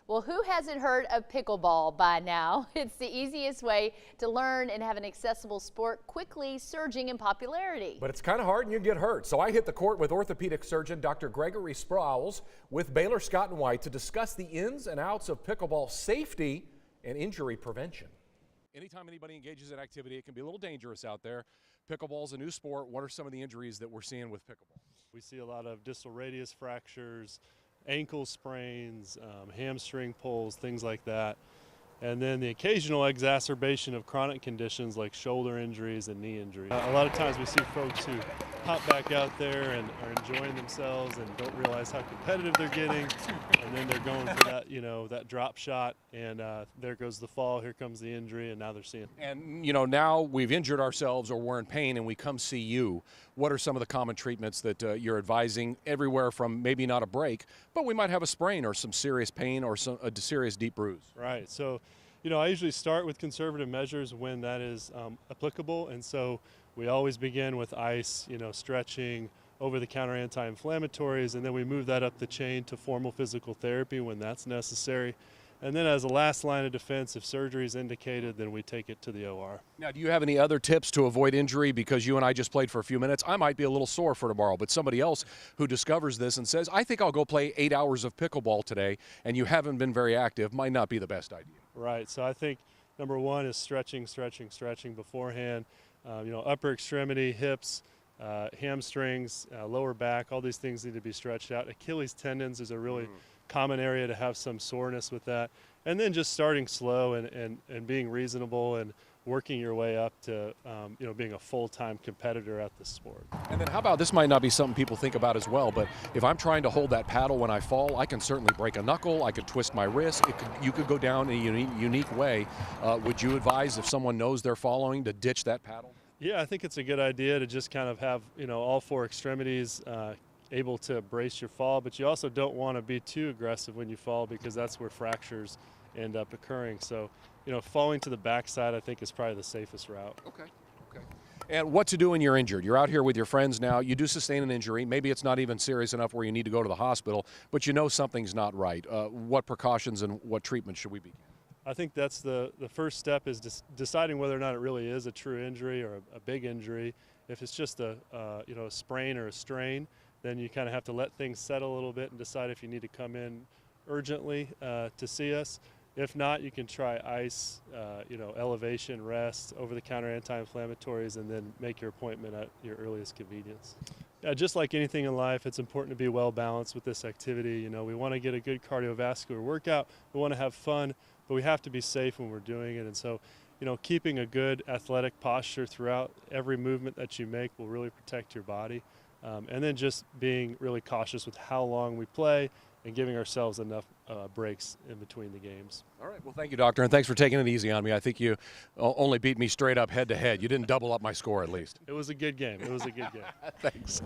Well, who hasn't heard of pickleball by now? It's the easiest way to learn and have an accessible sport quickly surging in popularity. But it's kind of hard and you get hurt. So I hit the court with orthopedic surgeon Dr. Gregory Sprowls with Baylor Scott & White to discuss the ins and outs of pickleball safety and injury prevention. Anytime anybody engages in activity, it can be a little dangerous out there. Pickleball's a new sport. What are some of the injuries that we're seeing with pickleball? We see a lot of distal radius fractures, ankle sprains, hamstring pulls, things like that. And then the occasional exacerbation of chronic conditions like shoulder injuries and knee injuries. A lot of times we see folks who hop back out there and are enjoying themselves and don't realize how competitive they're getting, and then they're going for that, that drop shot, and there goes the fall, here comes the injury, and now they're seeing. And now we've injured ourselves or we're in pain and we come see you. What are some of the common treatments that you're advising? Everywhere from maybe not a break, but we might have a sprain or some serious pain or a serious deep bruise. Right. So, I usually start with conservative measures when that is applicable, and so we always begin with ice, stretching, over-the-counter anti-inflammatories, and then we move that up the chain to formal physical therapy when that's necessary. And then as a last line of defense, if surgery is indicated, then we take it to the OR. Now, do you have any other tips to avoid injury? Because you and I just played for a few minutes. I might be a little sore for tomorrow, but somebody else who discovers this and says, I think I'll go play 8 hours of pickleball today, and you haven't been very active, might not be the best idea. Right. So I think number one is stretching beforehand. Upper extremity, hips, hamstrings, lower back, all these things need to be stretched out. Achilles tendons is a really common area to have some soreness with that. And then just starting slow and being reasonable and working your way up to being a full-time competitor at the sport. And then how about, this might not be something people think about as well, but if I'm trying to hold that paddle when I fall, I can certainly break a knuckle, I could twist my wrist, you could go down in a unique way. Would you advise, if someone knows they're following, to ditch that paddle? Yeah, I think it's a good idea to just kind of have all four extremities able to brace your fall, but you also don't want to be too aggressive when you fall, because that's where fractures end up occurring. So, falling to the backside, I think, is probably the safest route. Okay. And what to do when you're injured? You're out here with your friends now. You do sustain an injury. Maybe it's not even serious enough where you need to go to the hospital, but something's not right. What precautions and what treatment should we begin? I think that's the first step, is deciding whether or not it really is a true injury or a big injury. If it's just a sprain or a strain, then you kind of have to let things settle a little bit and decide if you need to come in urgently to see us. If not, you can try ice, elevation, rest, over-the-counter anti-inflammatories, and then make your appointment at your earliest convenience. Yeah, just like anything in life, it's important to be well-balanced with this activity. We want to get a good cardiovascular workout. We want to have fun, but we have to be safe when we're doing it. And so, keeping a good athletic posture throughout every movement that you make will really protect your body. And then just being really cautious with how long we play and giving ourselves enough breaks in between the games. All right. Well, thank you, Doctor, and thanks for taking it easy on me. I think you only beat me straight up head to head. You didn't double up my score, at least. It was a good game. It was a good game. Thanks.